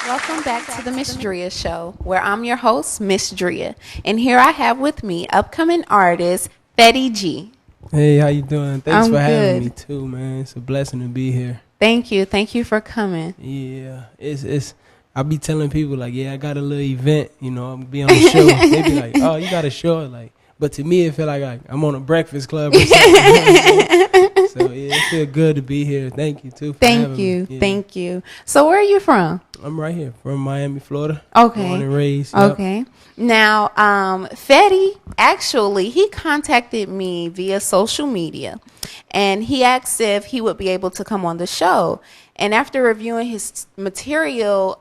Welcome back to the Ms.Dria show, where I'm your host, Ms.Dria. And here I have with me upcoming artist, Feddie G. Hey, how you doing? Thanks I'm for having good. me too, man. It's a blessing to be here. Thank you. Thank you for coming. Yeah, it's. I be telling people like, yeah, I got a little event. You know, I'm gonna be on the show. They be like, oh, you got a show, like. But to me, it feel like I'm on a Breakfast Club or something. So yeah, it feel good to be here. Thank you too. For having me. Yeah. Thank you. So where are you from? I'm right here from Miami, Florida. Okay. Born and raised. Yep. Okay. Now, Feddie, actually, he contacted me via social media, and he asked if he would be able to come on the show. And after reviewing his material,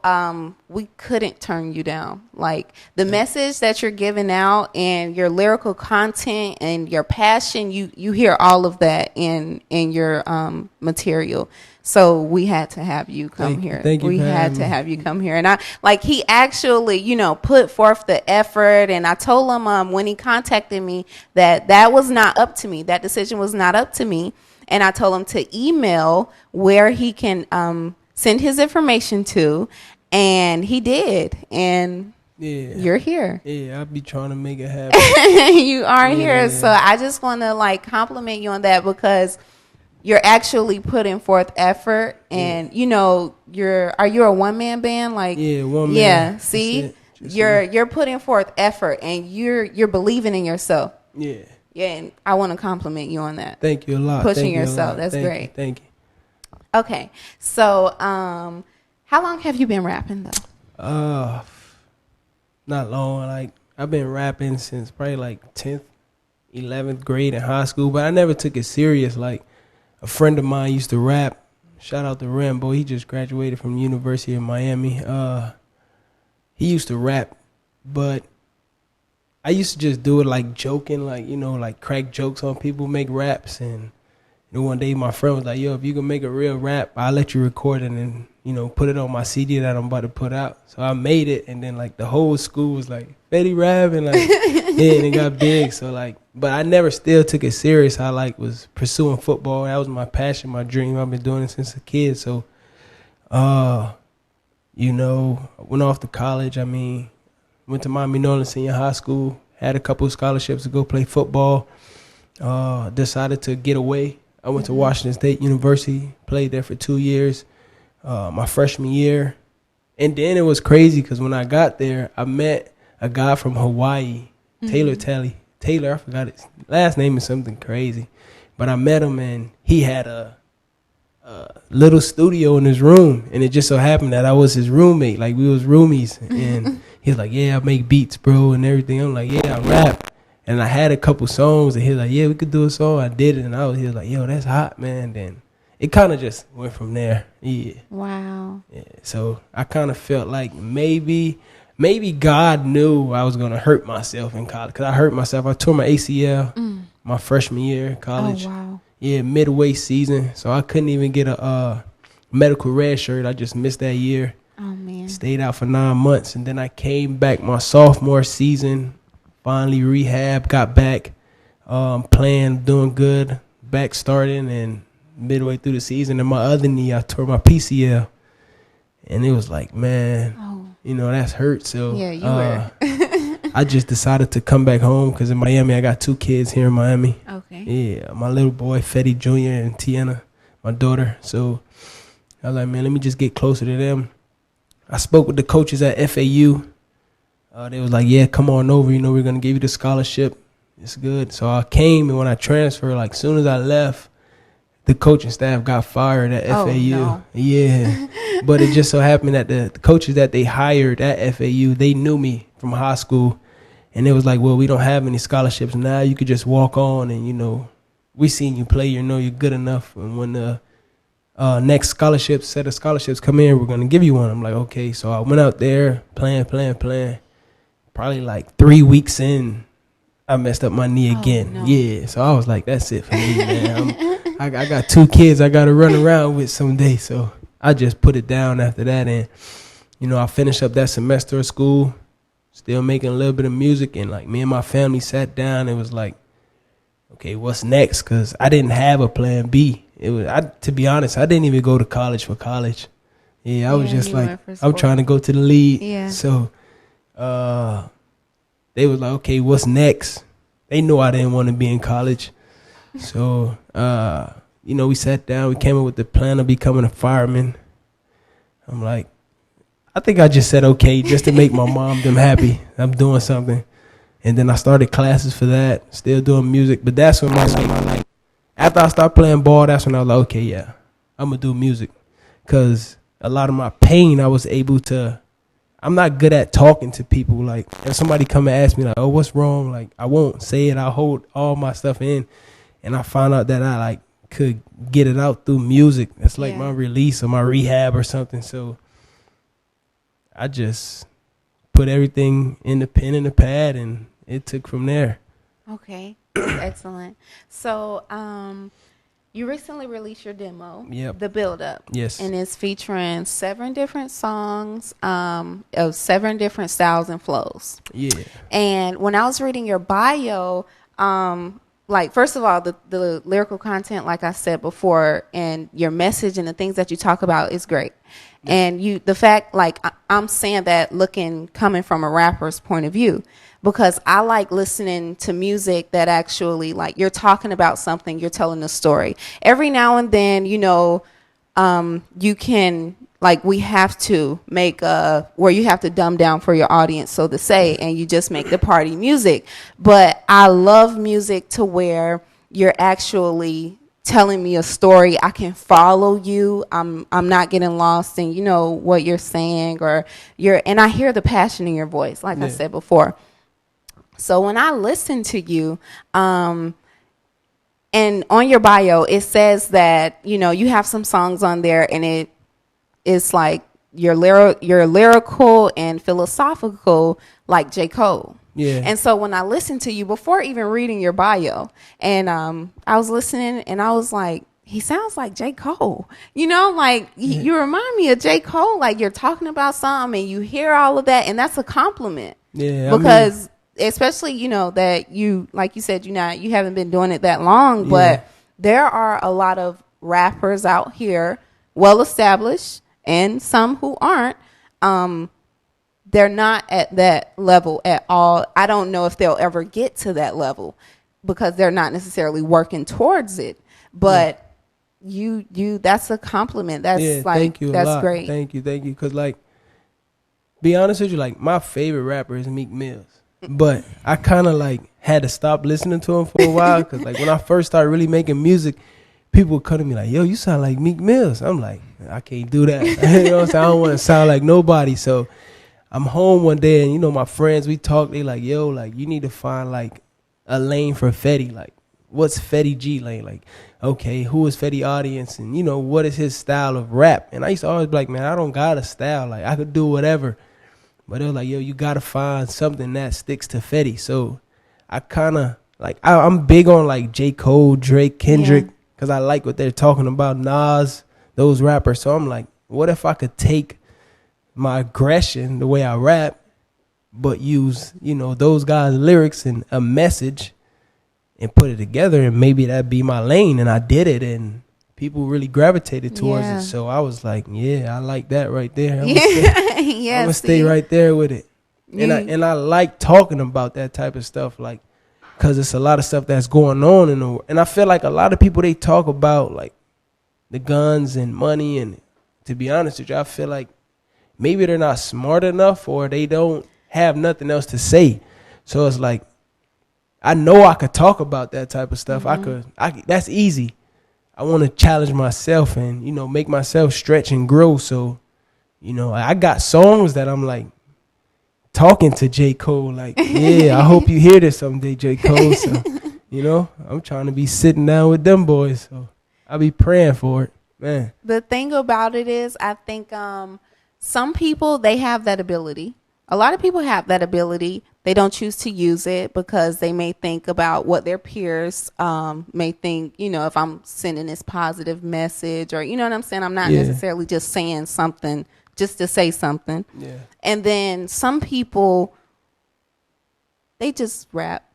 we couldn't turn you down. Like, the message that you're giving out and your lyrical content and your passion, you hear all of that in your material. So we had to have you come here. Thank you. We had to have you come here. And he actually, put forth the effort. And I told him when he contacted me that was not up to me. That decision was not up to me. And I told him to email where he can send his information to. And he did. And Yeah. you're here. Yeah, I be trying to make it happen. You are here. So I just want to compliment you on that, because you're actually putting forth effort. And are you a one-man band? Yeah, one man. Yeah, see, Just you're putting forth effort, and you're believing in yourself. Yeah. Yeah, and I want to compliment you on that. Thank you a lot. Pushing Thank you a yourself. lot. That's great. Thank you. Okay, so how long have you been rapping though? Not long. Like, I've been rapping since probably like 10th, 11th grade in high school, but I never took it serious. Like, a friend of mine used to rap. Shout out to Rambo. He just graduated from the University of Miami. He used to rap, but I used to just do it like joking, like crack jokes on people, make raps. And one day my friend was like, yo, if you can make a real rap, I'll let you record it and put it on my CD that I'm about to put out. So I made it, and then the whole school was like, Feddie rap, and yeah, and it got big. So but I never still took it serious. I was pursuing football. That was my passion, my dream. I've been doing it since a kid. So I went off to college. Went to Miami Norland Senior High School, had a couple of scholarships to go play football. Decided to get away. I went to Washington State University, played there for 2 years, my freshman year. And then it was crazy because when I got there, I met a guy from Hawaii, Taylor, I forgot his last name is something crazy. But I met him, and he had a little studio in his room. And it just so happened that I was his roommate. Like, we was roomies. And he's like, yeah, I make beats, bro, and everything. I'm like, yeah, I rap. And I had a couple songs, and he was like, yeah, we could do a song. I did it, and he was like, yo, that's hot, man. Then it kind of just went from there. Yeah. Wow. Yeah. So I kind of felt like maybe God knew I was going to hurt myself in college, because I hurt myself. I tore my ACL my freshman year in college. Oh, wow. Yeah, midway season. So I couldn't even get a medical red shirt. I just missed that year. Oh, man. Stayed out for 9 months, and then I came back my sophomore season. Finally rehab, got back, playing, doing good, back starting, and midway through the season, in my other knee, I tore my PCL. And it was like, man, that's hurt. So yeah, you were. I just decided to come back home, because in Miami, I got 2 kids here in Miami. Okay. Yeah, my little boy, Feddie Jr., and Tiana, my daughter. So I was like, man, let me just get closer to them. I spoke with the coaches at FAU. They was like, yeah, come on over. We're going to give you the scholarship. It's good. So I came, and when I transferred, as soon as I left, the coaching staff got fired at FAU. No. Yeah. But it just so happened that the coaches that they hired at FAU, they knew me from high school. And it was like, well, we don't have any scholarships now. You could just walk on, and, we seen you play. You're good enough. And when the next set of scholarships come in, we're going to give you one. I'm like, okay. So I went out there playing. Probably 3 weeks in, I messed up my knee again. No. Yeah, so I was like, that's it for me, man. I got 2 kids I got to run around with someday. So I just put it down after that. And, I finished up that semester of school, still making a little bit of music. And, me and my family sat down. It was like, okay, what's next? Because I didn't have a plan B. To be honest, I didn't even go to college for college. Yeah, I was just you like, went for I'm sports. trying to go to the league. Yeah. So they was like, okay, what's next? They knew I didn't want to be in college. So, we sat down. We came up with the plan of becoming a fireman. I'm like, I think I just said okay just to make my mom them happy. I'm doing something. And then I started classes for that, still doing music. But that's when my after I started playing ball, that's when I was like, okay, yeah, I'm going to do music. Because a lot of my pain, I was able to, I'm not good at talking to people. Like, if somebody come and ask me, like, oh, what's wrong? Like, I won't say it. I'll hold all my stuff in. And I found out that I, like, could get it out through music. That's like my release or my rehab or something. So I just put everything in the pen and the pad, and it took from there. Okay, that's excellent. So, you recently released your demo, The Build Up. Yes. And it's featuring 7 different songs of 7 different styles and flows. Yeah. And when I was reading your bio, like, first of all, the lyrical content, like I said before, and your message and the things that you talk about is great. Yeah. And the fact, like, I'm saying that coming from a rapper's point of view, because I like listening to music that actually, like, you're talking about something, you're telling a story. Every now and then, you can, like, we have to make where you have to dumb down for your audience, so to say, and you just make the party music. But I love music to where you're actually telling me a story. I can follow you. I'm not getting lost in, what you're saying, and I hear the passion in your voice, like I said before. So when I listen to you, and on your bio, it says that, you have some songs on there, and it's like you're lyrical and philosophical, like J. Cole. Yeah. And so when I listened to you, before even reading your bio, and I was listening, and I was like, he sounds like J. Cole. You remind me of J. Cole. Like, you're talking about something, and you hear all of that, and that's a compliment. Yeah. Because especially, that you, like you said, you haven't been doing it that long, but there are a lot of rappers out here, well established, and some who aren't. They're not at that level at all. I don't know if they'll ever get to that level because they're not necessarily working towards it. But you that's a compliment. That's thank you. That's great. Thank you. Because, like, be honest with you, like, my favorite rapper is Meek Mills. But I kind of, like, had to stop listening to him for a while because, like, when I first started really making music, people would come to me like, yo, you sound like Meek Mills. I'm like, I can't do that. You know what I'm saying? I don't want to sound like nobody. So I'm home one day, and, my friends, we talk. They like, yo, like, you need to find, like, a lane for Feddie. Like, what's Feddie G lane? Like, okay, who is Feddie audience? And, what is his style of rap? And I used to always be like, man, I don't got a style. Like, I could do whatever. But it was like, yo, you got to find something that sticks to Feddie. So I kind of, like, I'm big on, like, J. Cole, Drake, Kendrick, because I like what they're talking about, Nas, those rappers. So I'm like, what if I could take my aggression, the way I rap, but use, those guys' lyrics and a message and put it together, and maybe that'd be my lane. And I did it, and people really gravitated towards it. So I was like, yeah, I like that right there. I'm gonna stay right there with it. And I like talking about that type of stuff, like, because it's a lot of stuff that's going on in the world. And I feel like a lot of people, they talk about, like, the guns and money, and to be honest with you, I feel like maybe they're not smart enough, or they don't have nothing else to say. So it's like, I know I could talk about that type of stuff. Mm-hmm. That's easy. I want to challenge myself and, make myself stretch and grow. So, I got songs that I'm like talking to J. Cole, like, yeah, I hope you hear this someday, J. Cole. So, I'm trying to be sitting down with them boys. So I'll be praying for it, man. The thing about it is, I think some people, they have that ability. A lot of people have that ability. They don't choose to use it because they may think about what their peers may think, if I'm sending this positive message, or, you know what I'm saying? I'm not necessarily just saying something just to say something. Yeah. And then some people, they just rap.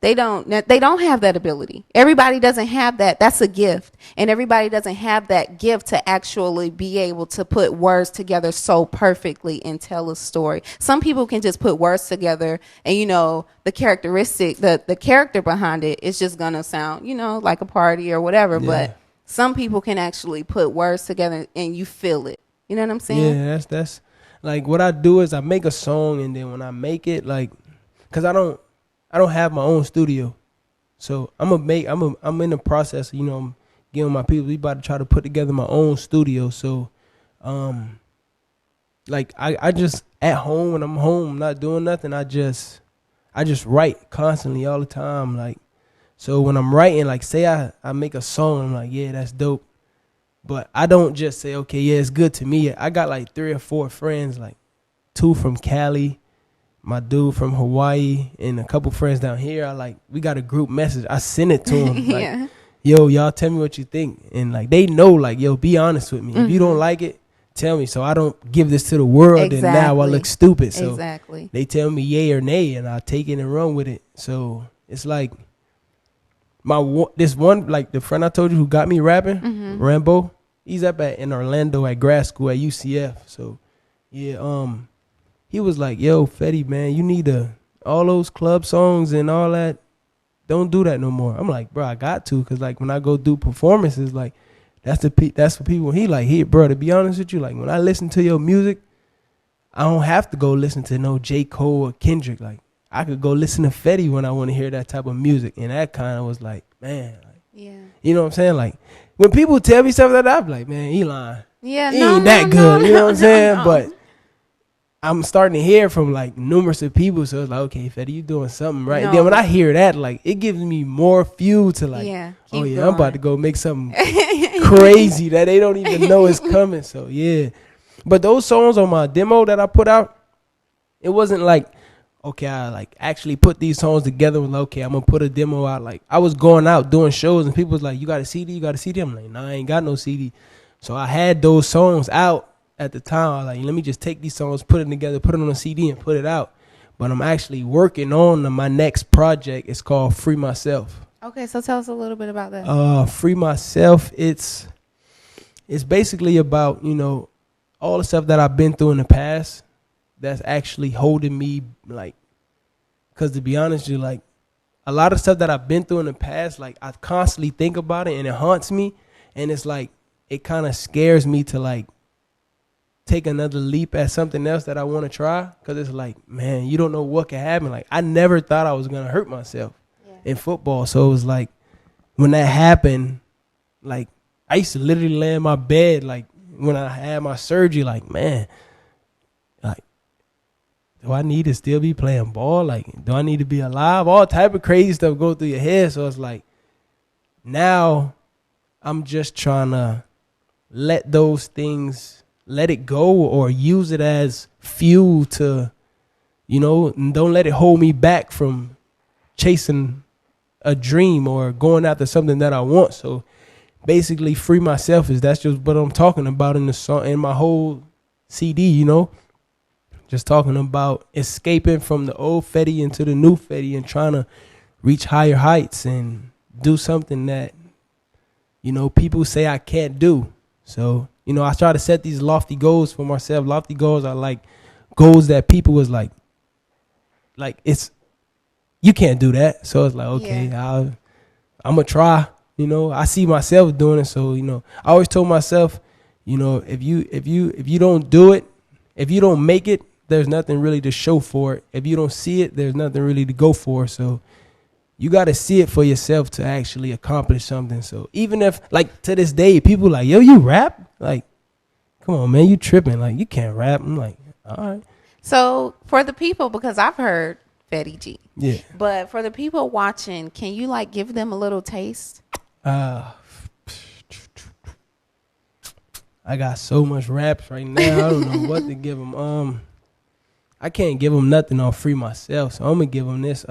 they don't have that ability. Everybody doesn't have that. That's a gift. And everybody doesn't have that gift to actually be able to put words together so perfectly and tell a story. Some people can just put words together and, you know, the characteristic, the character behind it is just going to sound, you know, like a party or whatever. Yeah. But some people can actually put words together and you feel it. You know what I'm saying? Yeah, that's like what I do is I make a song, and then when I make it, like, cause I don't have my own studio, so I'm in the process. You know, I'm getting my people. We about to try to put together my own studio. So, like I just at home when I'm home, not doing nothing. I just write constantly all the time. Like, so when I'm writing, like, say I make a song, I'm like, yeah, that's dope. But I don't just say, okay, yeah, it's good to me. I got like 3 or 4 friends, like 2 from Cali, my dude from Hawaii, and a couple friends down here. We got a group message. I send it to them. Yeah. Like, yo, y'all tell me what you think. And like, they know, like, yo, be honest with me. Mm-hmm. If you don't like it, tell me. So I don't give this to the world. Exactly. And now I look stupid. So exactly. They tell me yay or nay, and I take it and run with it. So it's like the friend I told you who got me rapping, mm-hmm. Rambo. He's up in Orlando at grad school at UCF. So, yeah, he was like, yo, Feddie, man, you need all those club songs and all that. Don't do that no more. I'm like, bro, I got to. Because, like, when I go do performances, like, that's for people. He like, hey, bro, to be honest with you, like, when I listen to your music, I don't have to go listen to no J. Cole or Kendrick. Like, I could go listen to Feddie when I want to hear that type of music. And that kind of was like, man. Like, yeah. You know what I'm saying? Like, when people tell me stuff like that, I'm like, man, he lying. Yeah, he ain't that good. You know what I'm saying? But I'm starting to hear from like numerous of people, so it's like, okay, Feddie, you doing something right. And then when I hear that, like, it gives me more fuel to like, oh yeah, going. I'm about to go make something crazy that they don't even know is coming. So yeah, but those songs on my demo that I put out, it wasn't like, okay, I like actually put these songs together and like, okay, I'm gonna put a demo out. Like, I was going out doing shows and people was like, you got a CD? You got a CD? I'm like, nah, I ain't got no CD. So I had those songs out at the time. I was like, let me just take these songs, put it together, put it on a CD and put it out. But I'm actually working on my next project. It's called Free Myself. Okay, so tell us a little bit about that. Free Myself, it's basically about, you know, all the stuff that I've been through in the past that's actually holding me, like, because to be honest with you, like, a lot of stuff that I've been through in the past, like, I constantly think about it and it haunts me, and it's like, it kind of scares me to like take another leap at something else that I want to try, because it's like, man, you don't know what can happen. Like, I never thought I was going to hurt myself in football. So it was like, when that happened, like, I used to literally lay in my bed, like, when I had my surgery, like, man, like, do I need to still be playing ball? Like, do I need to be alive? All type of crazy stuff go through your head. So it's like, now I'm just trying to let those things, let it go, or use it as fuel to, you know, and don't let it hold me back from chasing a dream or going after something that I want. So basically, Free Myself that's just what I'm talking about in the song, in my whole CD, you know, just talking about escaping from the old Feddie into the new Feddie and trying to reach higher heights and do something that, you know, people say I can't do. So, you know, I try to set these lofty goals for myself. Lofty goals are like goals that people was like it's, you can't do that. So it's like, okay, I'm going to try. You know, I see myself doing it. So, you know, I always told myself, you know, if you don't do it, if you don't make it, there's nothing really to show for it. If you don't see it, there's nothing really to go for. So you got to see it for yourself to actually accomplish something. So even if, like, to this day, people like, yo, you rap? Like, come on, man, you tripping. Like, you can't rap. I'm like, all right. So for the people, because I've heard Feddie G. Yeah. But for the people watching, can you, like, give them a little taste? I got so much raps right now. I don't know what to give them. I can't give them nothing on Free Myself, so I'm gonna give them this.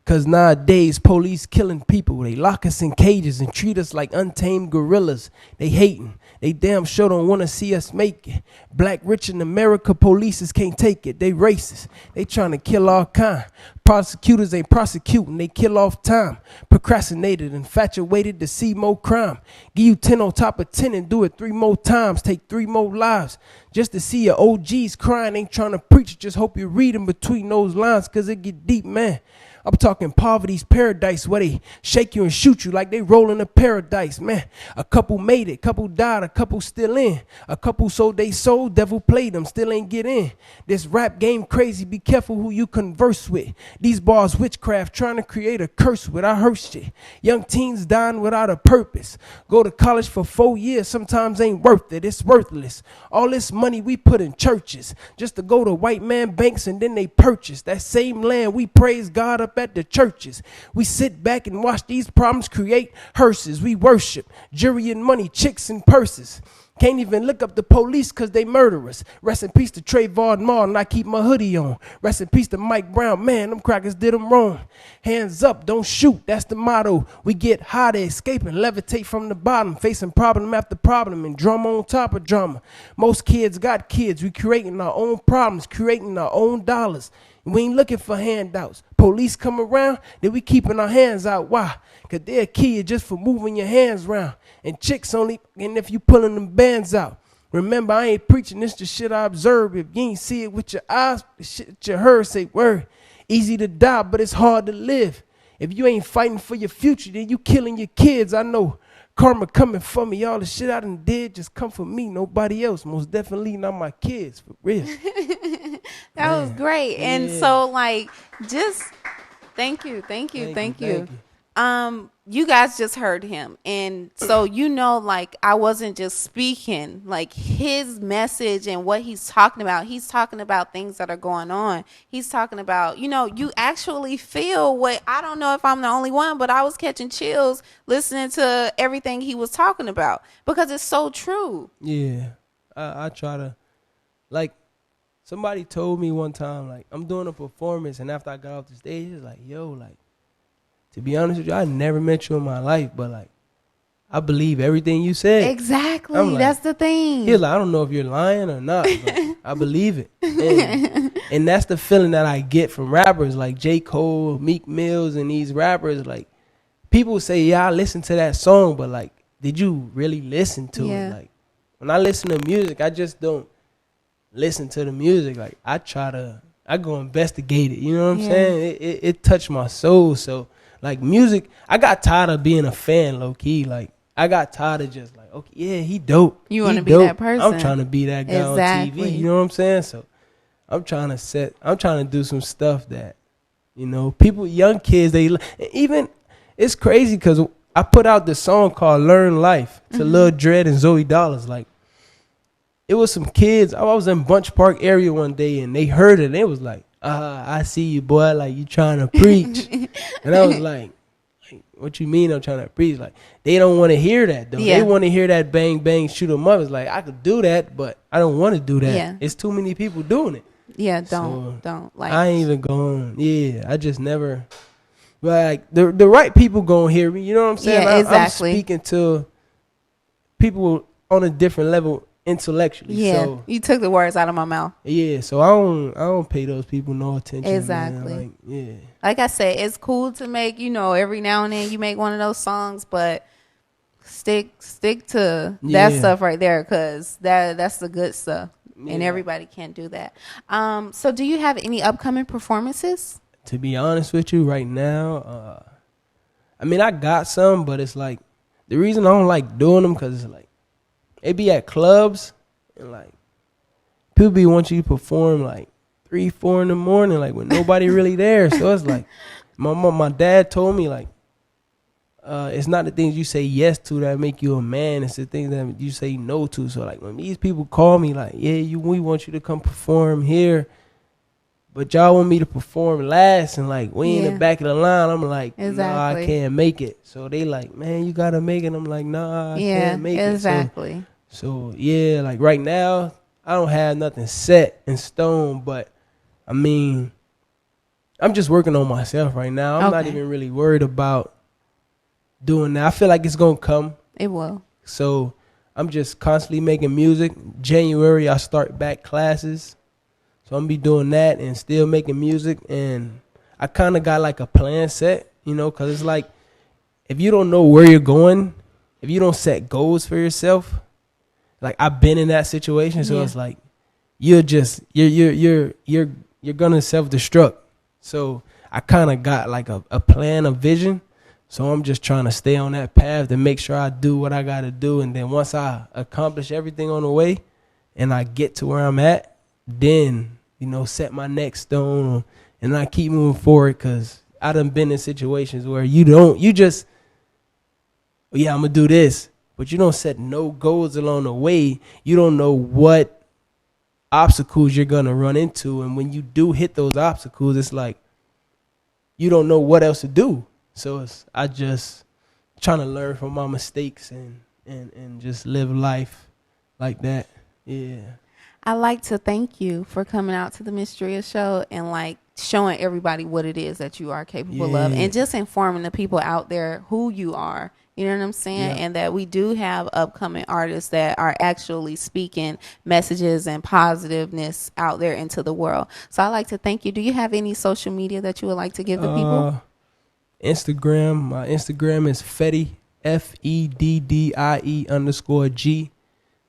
Cause nowadays police killing people. They lock us in cages and treat us like untamed gorillas. They hating. They damn sure don't want to see us make it. Black rich in America, polices can't take it. They racist. They trying to kill all kind. Prosecutors ain't prosecuting. They kill off time. Procrastinated, infatuated to see more crime. Give you 10 on top of 10 and do it 3 more times. Take 3 more lives. Just to see your OGs crying. Ain't trying to preach. Just hope you're reading between those lines, cause it get deep, man. I'm talking poverty's paradise where they shake you and shoot you like they rolling a paradise, man. A couple made it, couple died, a couple still in. A couple sold they soul, devil played them, still ain't get in. This rap game crazy, be careful who you converse with. These bars witchcraft, trying to create a curse with. I heard shit. Young teens dying without a purpose. Go to college for 4 years, sometimes ain't worth it, it's worthless. All this money we put in churches, just to go to white man banks and then they purchase. That same land we praise God up at the churches. We sit back and watch these problems create hearses. We worship jury and money, chicks and purses. Can't even look up the police cause they murder us. Rest in peace to Trayvon Martin, I keep my hoodie on. Rest in peace to Mike Brown, man, them crackers did them wrong. Hands up, don't shoot, that's the motto. We get high to escape and levitate from the bottom, facing problem after problem and drama on top of drama. Most kids got kids, we creating our own problems, creating our own dollars. We ain't looking for handouts. Police come around, then we keeping our hands out. Why? Cause they're kid just for moving your hands around. And chicks only, and if you pulling them bands out. Remember, I ain't preaching, this the shit I observe. If you ain't see it with your eyes, the shit that you heard, say word. Easy to die, but it's hard to live. If you ain't fighting for your future, then you killing your kids. I know karma coming for me. All the shit I done did just come for me, nobody else. Most definitely not my kids, for real. That was great. Yeah. And so, like, just thank you. You guys just heard him. And so, like, I wasn't just speaking, like, his message and what he's talking about. He's talking about things that are going on. He's talking about, you actually feel what, I don't know if I'm the only one, but I was catching chills listening to everything he was talking about because it's so true. Yeah. I try to, like, somebody told me one time, like, I'm doing a performance, and after I got off the stage, it's like, yo, like, to be honest with you, I never met you in my life, but, like, I believe everything you said. Exactly. Like, that's the thing. He's like, I don't know if you're lying or not, but I believe it. And that's the feeling that I get from rappers like J. Cole, Meek Mills, and these rappers. Like, people say, yeah, I listened to that song, but, like, did you really listen to it? Like, when I listen to music, I just don't listen to the music. Like, I go investigate it. You know what I'm saying? It touched my soul. So, like, music, I got tired of being a fan, low key. Like, I got tired of just like, okay, yeah, he dope. You want to be that person. I'm trying to be that guy on TV. You know what I'm saying? So I'm trying to do some stuff that, people, young kids, it's crazy because I put out this song called Learn Life to Lil Dread and Zoe Dollars. Like, it was some kids. I was in Bunch Park area one day and they heard it and it was like, I see you, boy, like, you trying to preach. And I was like, what you mean I'm trying to preach? Like, they don't want to hear that, though. They want to hear that bang, bang, shoot 'em up. It's like, I could do that, but I don't want to do that. Yeah. It's too many people doing it. Yeah, don't. Like, I ain't even going, I just never, like, the right people going to hear me. You know what I'm saying? Yeah, exactly. I'm speaking to people on a different level intellectually. Yeah, so, you took the words out of my mouth. Yeah, so I don't pay those people no attention. Exactly. Man. Like, like I said, it's cool to make, every now and then you make one of those songs, but stick to that stuff right there, because that's the good stuff. And everybody can't do that. So do you have any upcoming performances? To be honest with you, right now, I got some, but it's like, the reason I don't like doing them, because it's like, it be at clubs, and, like, people be want you to perform, like, 3, 4 in the morning, like, when nobody really there. So it's like, my dad told me, like, it's not the things you say yes to that make you a man. It's the things that you say no to. So, like, when these people call me, like, yeah, we want you to come perform here, but y'all want me to perform last, and, like, we in the back of the line. I'm like, nah, I can't make it. So they like, man, you got to make it. I'm like, nah, I can't make it. Exactly. So, yeah, like, right now, I don't have nothing set in stone, but, I'm just working on myself right now. I'm not Okay. even really worried about doing that. I feel like it's gonna come. It will. So I'm just constantly making music. January I start back classes. So I'm gonna be doing that and still making music. And I kind of got like a plan set, you know, because it's like if you don't know where you're going, if you don't set goals for yourself, like I've been in that situation. So it's like you're gonna self-destruct. So I kind of got like a plan, a vision. So I'm just trying to stay on that path to make sure I do what I got to do. And then once I accomplish everything on the way and I get to where I'm at, then, you know, set my next stone and I keep moving forward, because I done been in situations where you just, yeah, I'm going to do this, but you don't set no goals along the way. You don't know what obstacles you're going to run into. And when you do hit those obstacles, it's like you don't know what else to do. So I just trying to learn from my mistakes and just live life like that. Yeah. I like to thank you for coming out to the Ms.Dria show and like showing everybody what it is that you are capable of, and just informing the people out there who you are. You know what I'm saying? And that we do have upcoming artists that are actually speaking messages and positiveness out there into the world. So I like to thank you. Do you have any social media that you would like to give the people? Instagram. My Instagram is Feddie, FEDDIE_G.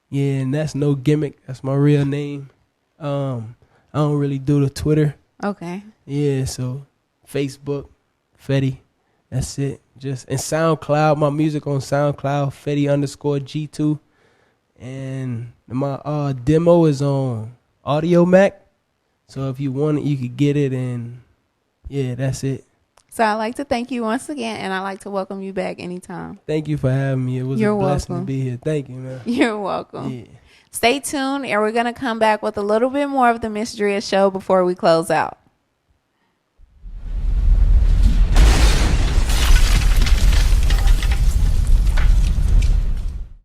Yeah, and that's no gimmick. That's my real name. I don't really do the Twitter. Okay. Yeah, so Facebook, Feddie. That's it. Just and SoundCloud, my music on SoundCloud, Feddie_G2. And my demo is on Audio Mac. So if you want it, you could get it, and yeah, that's it. So I'd like to thank you once again, and I'd like to welcome you back anytime. Thank you for having me. It was a blessing to be here. Thank you, man. You're welcome. Yeah. Stay tuned, and we're going to come back with a little bit more of the Ms.Dria show before we close out.